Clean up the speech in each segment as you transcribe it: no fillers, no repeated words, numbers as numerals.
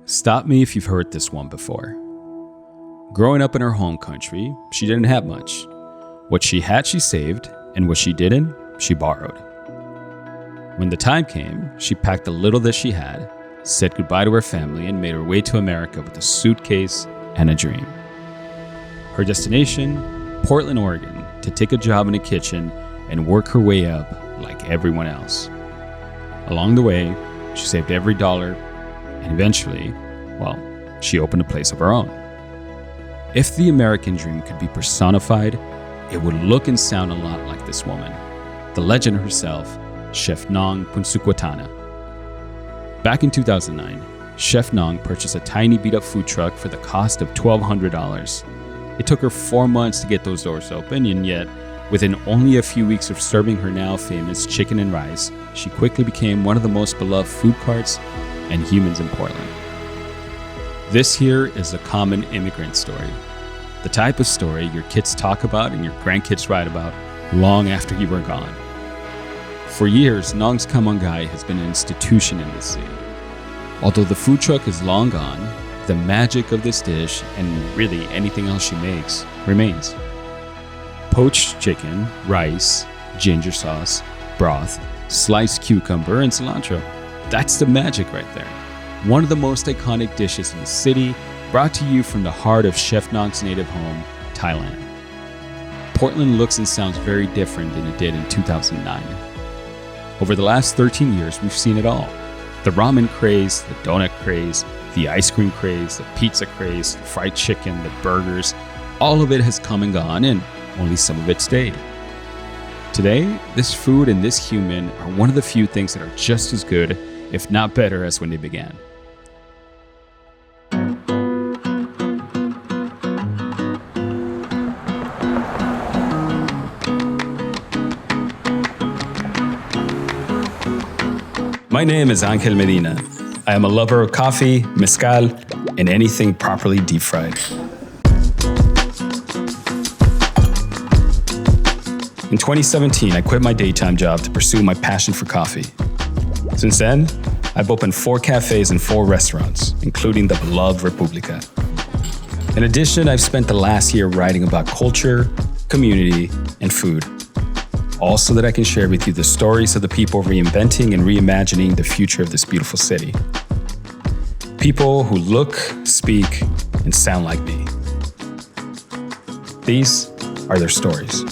Stop me if you've heard this one before. Growing up in her home country, she didn't have much. What she had, she saved, and what she didn't, she borrowed. When the time came, she packed the little that she had, said goodbye to her family, and made her way to America with a suitcase and a dream. Her destination, Portland, Oregon, to take a job in a kitchen and work her way up like everyone else. Along the way, she saved every dollar, and eventually, well, she opened a place of her own. If the American dream could be personified, it would look and sound a lot like this woman, the legend herself, Chef Nong Poonsukwattana. Back in 2009, Chef Nong purchased a tiny beat-up food truck for the cost of $1,200. It took her 4 months to get those doors open, and yet, within only a few weeks of serving her now famous chicken and rice, she quickly became one of the most beloved food carts and humans in Portland. This here is a common immigrant story. The type of story your kids talk about and your grandkids write about long after you were gone. For years, Nong's Kamangai has been an institution in the city. Although the food truck is long gone, the magic of this dish, and really anything else she makes, remains. Poached chicken, rice, ginger sauce, broth, sliced cucumber, and cilantro. That's the magic right there. One of the most iconic dishes in the city, brought to you from the heart of Chef Nong's native home, Thailand. Portland looks and sounds very different than it did in 2009. Over the last 13 years, we've seen it all. The ramen craze, the donut craze, the ice cream craze, the pizza craze, the fried chicken, the burgers, all of it has come and gone, and only some of it stayed. Today, this food and this human are one of the few things that are just as good, if not better, as when they began. My name is Angel Medina. I am a lover of coffee, mezcal, and anything properly deep fried. In 2017, I quit my daytime job to pursue my passion for coffee. Since then, I've opened 4 cafes and 4 restaurants, including the beloved Republica. In addition, I've spent the last year writing about culture, community, and food, all so that I can share with you the stories of the people reinventing and reimagining the future of this beautiful city. People who look, speak, and sound like me. These are their stories.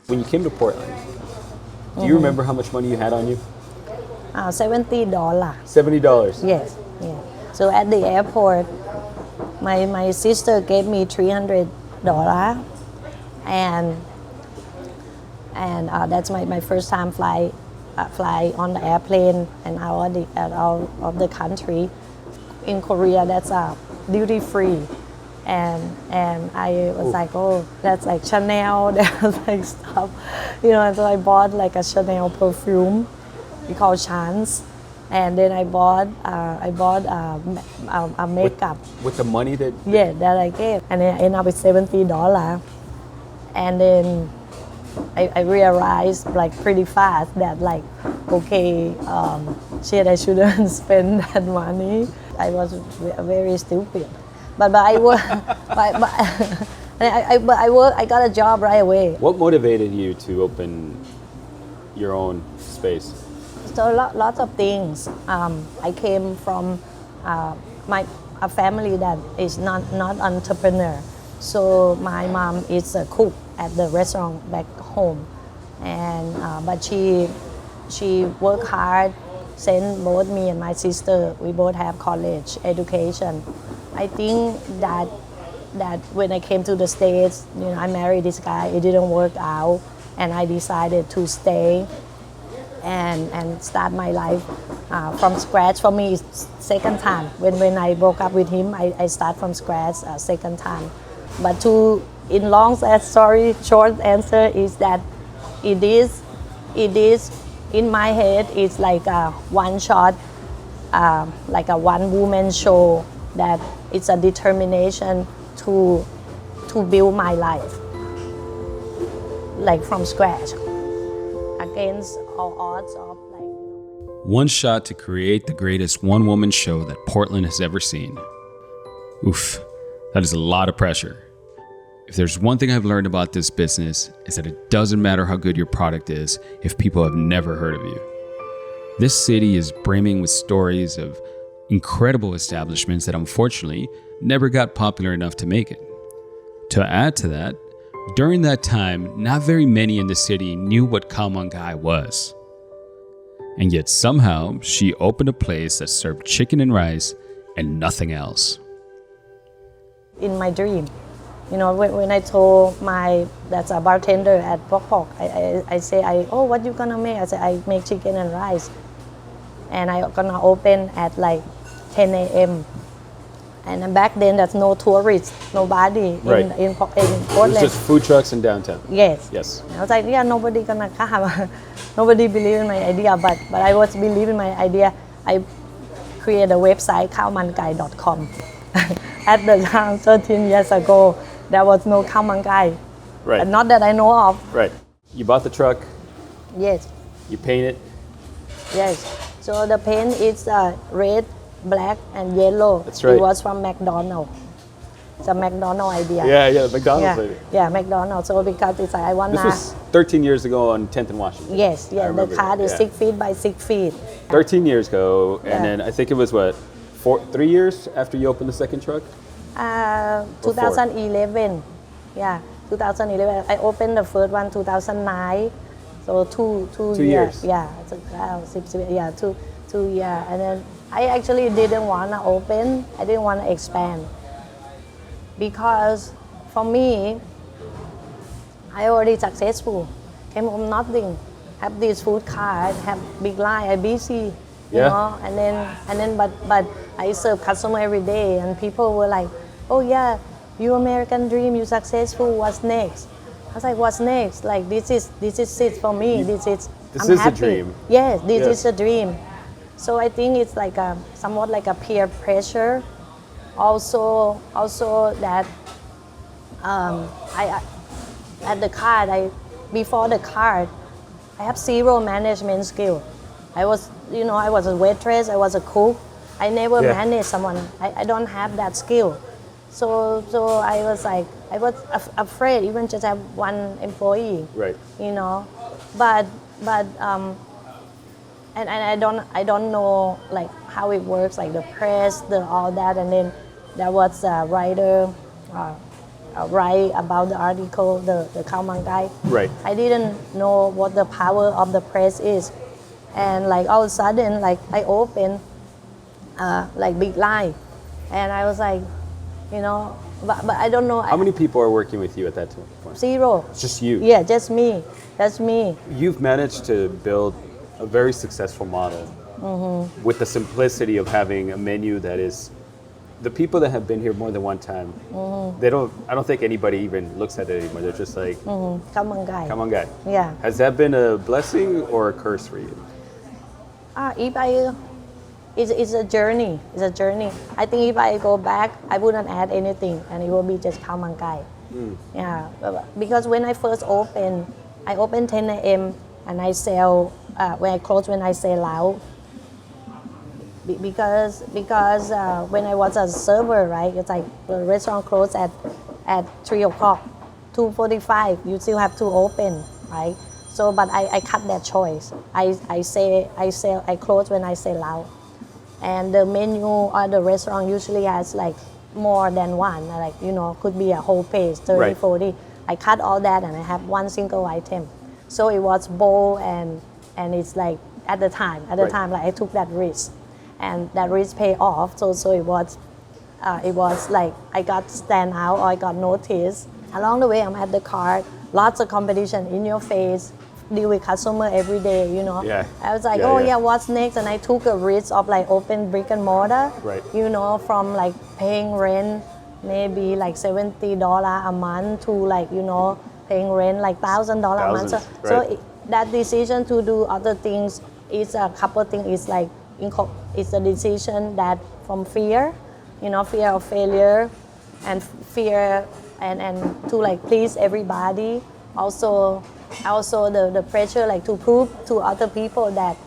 When you came to Portland, do you remember how much money you had on you? $70. $70. Yes, yeah. So at the airport, my sister gave me $300, and that's my first time fly on the airplane and out of the country. In Korea, that's duty free. And I was like, oh, that's like Chanel, that's like stuff, and so I bought like a Chanel perfume, we call Chance, and then I bought a makeup. With the money that? Yeah, that I gave, and then I ended up with $70, and then I realized like pretty fast that like, okay, I shouldn't spend that money. I was very stupid. But I work, I got a job right away. What motivated you to open your own space? So lots of things. I came from a family that is not entrepreneur. So my mom is a cook at the restaurant back home, and but she worked hard. Sent both me and my sister. We both have college education. I think that when I came to the States, I married this guy, it didn't work out, and I decided to stay and start my life from scratch. For me, it's second time. When I broke up with him, I start from scratch second time. But in long story, short answer is that it is in my head, it's like a one shot, like a one woman show, that it's a determination to to build my life, like from scratch, against all odds of like. One shot to create the greatest one-woman show that Portland has ever seen. Oof, that is a lot of pressure. If there's one thing I've learned about this business, is that it doesn't matter how good your product is if people have never heard of you. This city is brimming with stories of incredible establishments that unfortunately never got popular enough to make it. To add to that, during that time, not very many in the city knew what Khao was. And yet somehow, she opened a place that served chicken and rice and nothing else. In my dream, you know, when I told that's a bartender at BIPOC, I say, oh, what you gonna make? I say, I make chicken and rice. And I gonna open at like 10 a.m. And then back then, there's no tourists, nobody in Portland. It's just food trucks in downtown. Yes. Yes. I was like, yeah, nobody gonna come. Nobody believed in my idea, but I was believing my idea. I created a website, khaomangai.com. At the time, 13 years ago, there was no Khao Mangai. Right. Not that I know of. Right. You bought the truck. Yes. You paint it. Yes. So the paint is red, black, and yellow. That's right. It was from McDonald's. It's a McDonald's idea. Yeah, McDonald's idea. Yeah, McDonald's. So because it's like, I want to... This was 13 years ago on 10th and Washington. Yes, the card is 6 feet by 6 feet. 13 years ago, and then I think it was 3 years after you opened the second truck? 2011. Yeah, 2011. I opened the first one 2009. So two years. Yeah, yeah, 2 years. And then I actually didn't want to open. I didn't want to expand. Because for me, I already successful. Came from nothing. Have this food cart, have big line, I busy. You know, and then but I serve customer every day, and people were like, oh yeah, you American dream, you successful, what's next? I was like, what's next? Like this is it for me. This is happy. A dream. Yes, this is a dream. So I think it's like somewhat like a peer pressure. Also that I at the card, before the card, I have zero management skill. I was a waitress, I was a cook. I never managed someone. I don't have that skill. So I was like, I was afraid even just have one employee. Right. You know, but and I don't know like how it works, like the press, all that, and then there was a writer write about the article, the Khao Mangai. Right. I didn't know what the power of the press is. And like all of a sudden, like I opened like big line, and I was like, you know, but I don't know. How many people are working with you at that point? Zero. It's just you. Yeah, just me. That's me. You've managed to build a very successful model with the simplicity of having a menu that is. The people that have been here more than one time, I don't think anybody even looks at it anymore. They're just like, Khao Mangai. Khao Mangai. Yeah. Has that been a blessing or a curse for you? It's a journey. It's a journey. I think if I go back, I wouldn't add anything, and it will be just Khao Mangai. Yeah, because when I first opened, I opened 10 a.m. and I sell. When I close, when I sell out. Because when I was a server, right, it's like the restaurant closed at 3 o'clock, 2:45. You still have to open, right? So, but I cut that choice. I close when I sell out, and the menu or the restaurant usually has like more than one, like could be a whole page, 30, 40. I cut all that and I have one single item. So it was bold and it's like at the time like I took that risk. And that risk pay off. So it was like I got stand out or I got noticed. Along the way, I'm at the cart, lots of competition in your face, deal with customer every day, Yeah. I was like, what's next? And I took a risk of like open brick and mortar, right. From like paying rent, maybe like $70 a month to like, paying rent like $1,000 a month. So that decision to do other things is a couple things. It's like, it's a decision that from fear, fear of failure and fear and to like please everybody. Also the pressure like to prove to other people that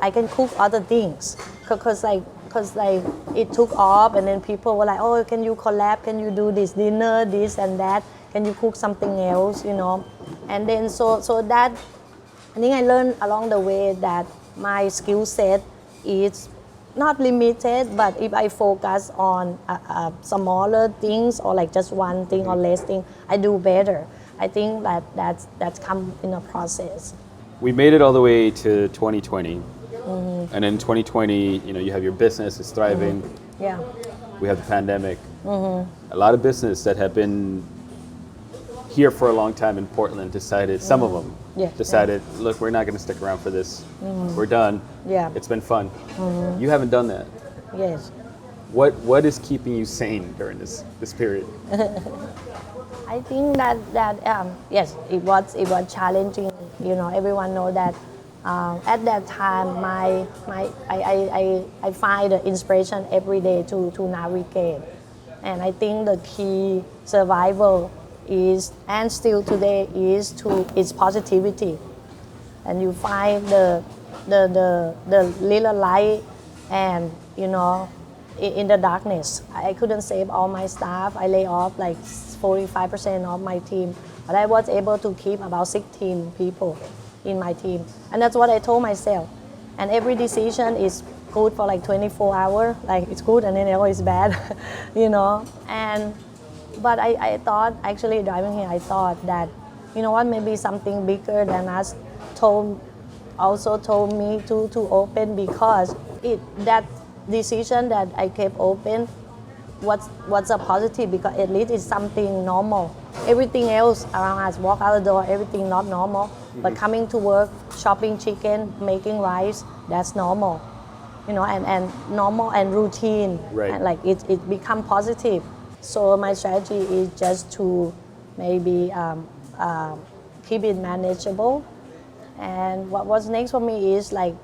I can cook other things, because it took off, and then people were like, oh, can you collab, can you do this dinner, this and that, can you cook something else, you know. And then so that I think I learned along the way that my skill set is not limited, but if I focus on smaller things or like just one thing or less thing, I do better. I think that's come in a process. We made it all the way to 2020. And in 2020, you know, you have your business, it's thriving. Yeah. We have the pandemic. A lot of business that have been here for a long time in Portland decided, some of them decided, look, we're not going to stick around for this. We're done. Yeah. It's been fun. You haven't done that. Yes. What is keeping you sane during this period? I think that yes, it was challenging. You know, everyone know that at that time, I find the inspiration every day to navigate, and I think the key survival is, and still today is positivity, and you find the little light, and you know, in the darkness. I couldn't save all my staff. I lay off like 45% of my team, but I was able to keep about 16 people in my team, and that's what I told myself. And every decision is good for like 24 hours, like it's good and then it always bad, you know. But I thought, actually driving here, I thought that, you know what, maybe something bigger than us also told me to open, because that decision that I kept open, what's a positive, because at least it's something normal. Everything else around us, walk out the door, everything not normal. But coming to work, shopping chicken, making rice, that's normal. You know, and normal and routine. Right. And like it become positive. So my strategy is just to maybe keep it manageable. And what's next for me is like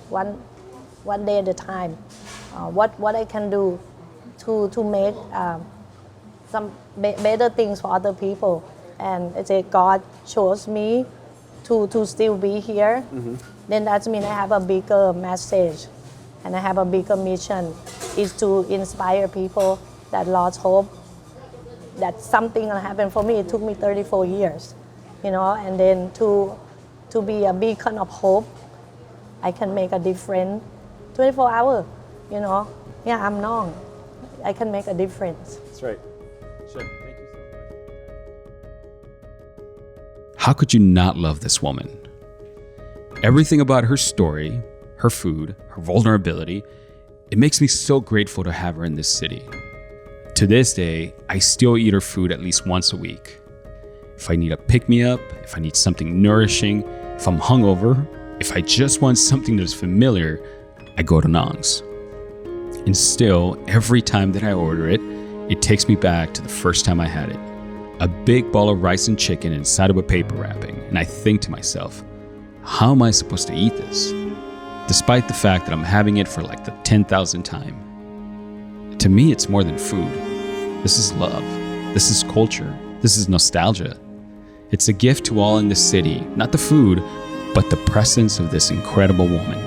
one day at a time. What I can do to make some better things for other people. And I say God chose me to still be here. Then that means I have a bigger message and I have a bigger mission, is to inspire people that lost hope, that something will happen for me. It took me 34 years, you know, and then to be a beacon of hope. I can make a difference. 24 hours, you know. Yeah, I'm Nong. I can make a difference. That's right. Sure. Thank you so much. How could you not love this woman? Everything about her story, her food, her vulnerability, it makes me so grateful to have her in this city. To this day, I still eat her food at least once a week. If I need a pick-me-up, if I need something nourishing, if I'm hungover, if I just want something that's familiar, I go to Nong's. And still, every time that I order it, it takes me back to the first time I had it. A big ball of rice and chicken inside of a paper wrapping, and I think to myself, how am I supposed to eat this? Despite the fact that I'm having it for like the 10,000th time. To me, it's more than food. This is love. This is culture. This is nostalgia. It's a gift to all in this city, not the food, but the presence of this incredible woman.